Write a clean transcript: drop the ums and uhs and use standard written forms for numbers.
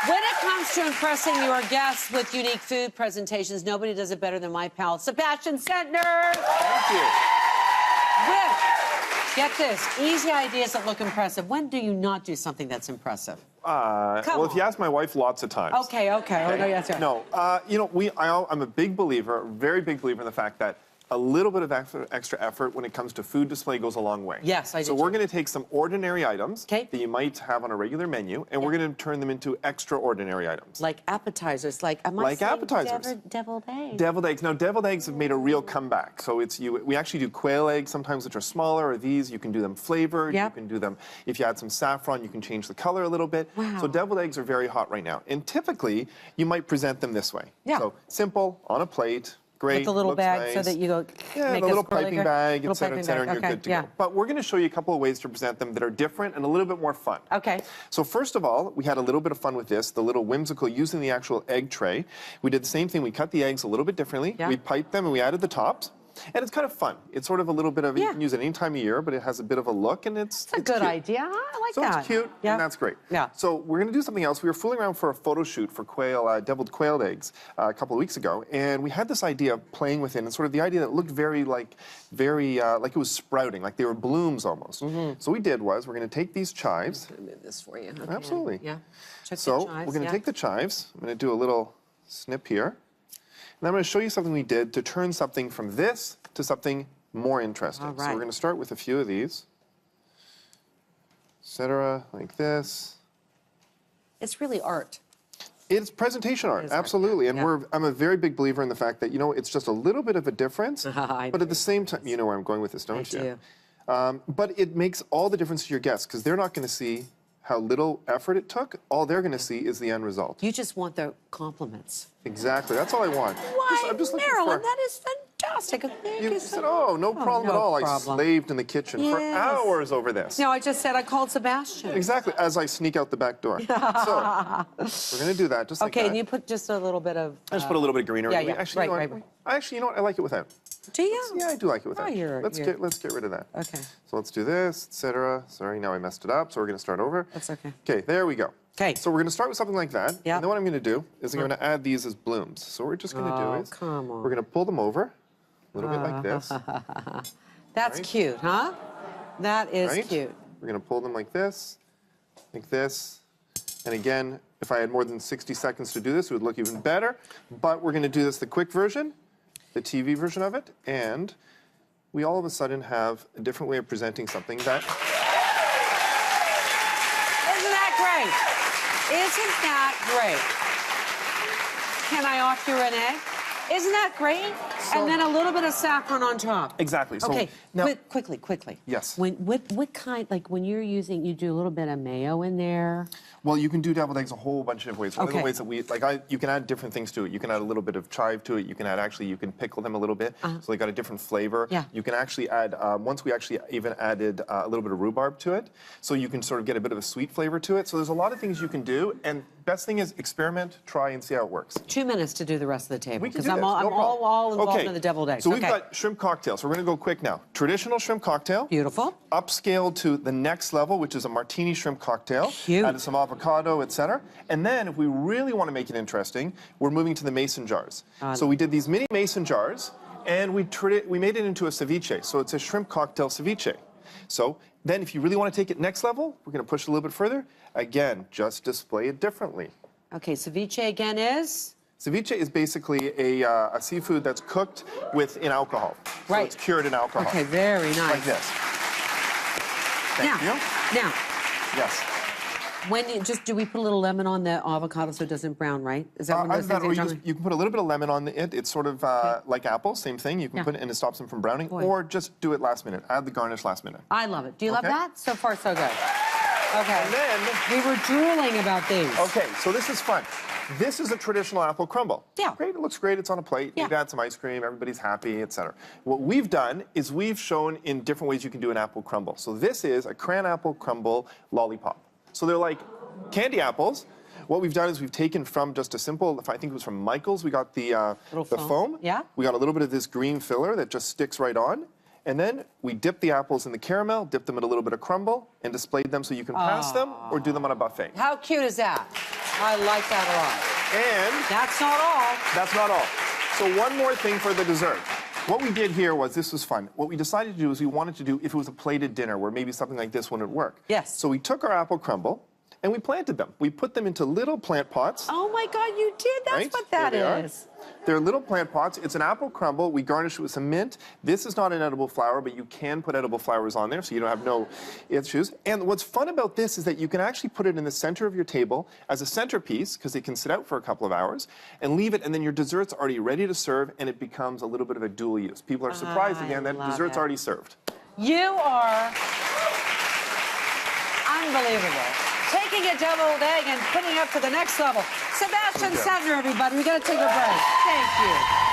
When it comes to impressing your guests with unique food presentations, nobody does it better than my pal, Sebastian Sentner. Thank you. With, get this, easy ideas that look impressive. When do you not do something that's impressive? Well, if you ask my wife, lots of times. Okay. Oh, no, yes, right. No, you know, I'm a big believer, very big believer in the fact that a little bit of extra effort when it comes to food display goes a long way. Yes, I do. So we're going to take some ordinary items that you might have on a regular menu, and we're going to turn them into extraordinary items. Like appetizers, like appetizers. Deviled eggs. Deviled eggs. Now, deviled eggs have made a real comeback. So we actually do quail eggs sometimes, which are smaller, or these. You can do them flavored. Yep. You can do them, if you add some saffron, you can change the color a little bit. Wow. So deviled eggs are very hot right now. And typically, you might present them this way. Yeah. So simple, on a plate. Great, with the little looks bag nice. so that you go make the little this piping bag, et cetera, and you're good to go. But we're going to show you a couple of ways to present them that are different and a little bit more fun. Okay. So first of all, we had a little bit of fun with this, the little whimsical, using the actual egg tray. We did the same thing. We cut the eggs a little bit differently. Yeah. We piped them and we added the tops. And it's kind of fun. It's sort of a little bit of, you can use it any time of year, but it has a bit of a look, and it's a good cute. idea. I like so that. So it's cute, and that's great. Yeah. So we're going to do something else. We were fooling around for a photo shoot for deviled quail eggs a couple of weeks ago, and we had this idea of playing with it, and sort of the idea that it looked very like it was sprouting, like they were blooms almost. So what we did was we're going to take these chives. I'm going to move this for you. Okay. Absolutely. Yeah. Check So the chives, we're going to take the chives. I'm going to do a little snip here. And I'm going to show you something we did to turn something from this to something more interesting. All right. So we're going to start with a few of these, etc., like this. It's really art. It's presentation art, absolutely. And I'm a very big believer in the fact that, you know, it's just a little bit of a difference, but at the same time, you know where I'm going with this, don't you? I do. But it makes all the difference to your guests, because they're not going to see how little effort it took. All they're going to see is the end result. You just want the compliments. Exactly. That's all I want. Why, I'm just Marilyn, that is fantastic. You said, oh, no problem at all. I slaved in the kitchen for hours over this. No, I just said I called Sebastian. Exactly, as I sneak out the back door. So, we're going to do that, just like that. Okay, and you put just a little bit of... I just put a little bit of greenery. Yeah, Actually, you know what? I like it without. Do you? Yeah, I do like it without. Oh, let's get rid of that. Okay. So let's do this, etc. Sorry, now I messed it up, so we're going to start over. That's okay. Okay, there we go. Okay. So we're going to start with something like that. Yeah. And then what I'm going to do is I'm going to add these as blooms. So what we're just going to do is come on. we're going to pull them over a little bit like this. That's cute, huh? That is cute. We're going to pull them like this. And again, if I had more than 60 seconds to do this, it would look even better. But we're going to do this the quick version, the TV version of it, and we all of a sudden have a different way of presenting something that... Isn't that great? Isn't that great? Can I offer you an egg? Isn't that great? So, and then a little bit of saffron on top. Exactly. So okay, now, quickly. Yes. What kind, like when you're using, you do a little bit of mayo in there? Well, you can do deviled eggs a whole bunch of different ways. One of the ways that you can add different things to it. You can add a little bit of chive to it. You can add, you can pickle them a little bit. So they got a different flavor. Yeah. You can actually add, once we actually even added a little bit of rhubarb to it. So you can sort of get a bit of a sweet flavor to it. So there's a lot of things you can do. And best thing is experiment, try, and see how it works. 2 minutes to do the rest of the table. We can do Because I'm all involved in the deviled eggs. So we've got shrimp cocktail. So we're going to go quick now. Traditional shrimp cocktail. Beautiful. Upscaled to the next level, which is a martini shrimp cocktail. Cute. Added some avocado, etc. And then, if we really want to make it interesting, we're moving to the mason jars. So we did these mini mason jars, and we made it into a ceviche. So it's a shrimp cocktail ceviche. So then, if you really want to take it next level, we're going to push it a little bit further. Again, just display it differently. Okay, ceviche again is? Ceviche is basically a seafood that's cooked in alcohol. Right. So it's cured in alcohol. Okay, very nice. Like this. Thank you. Now. Yes. Do we put a little lemon on the avocado so it doesn't brown, right? Is that one of those things you can put a little bit of lemon on it. It's sort of like apples, same thing. You can put it and it stops them from browning. Or just do it last minute. Add the garnish last minute. I love it. Do you love that? So far, so good. Okay. And then... We were drooling about these. Okay, so this is fun. This is a traditional apple crumble. Yeah. Great, it looks great, it's on a plate. Yeah. Maybe add some ice cream, everybody's happy, etc. What we've done is we've shown in different ways you can do an apple crumble. So this is a cran apple crumble lollipop. So they're like candy apples. What we've done is we've taken from just a simple, I think it was from Michael's, we got the foam. Yeah. We got a little bit of this green filler that just sticks right on. And then we dip the apples in the caramel, dip them in a little bit of crumble, and displayed them so you can pass them or do them on a buffet. How cute is that? I like that a lot. And That's not all. that's not all. So one more thing for the dessert. What we did here was, this was fun. What we decided to do is we wanted to do, if it was a plated dinner where maybe something like this wouldn't work. Yes. So we took our apple crumble and we planted them. We put them into little plant pots. Oh my God, you did. That's Right? what that There they is. They're little plant pots. It's an apple crumble. We garnish it with some mint. This is not an edible flower, but you can put edible flowers on there, so you don't have no issues. And what's fun about this is that you can actually put it in the center of your table as a centerpiece, because it can sit out for a couple of hours, and leave it, and then your dessert's already ready to serve, and it becomes a little bit of a dual use. People are surprised again that dessert's already served. You are unbelievable. Taking a deviled egg and putting it up to the next level. Sebastian Sandner, everybody. We got to take a break. Thank you.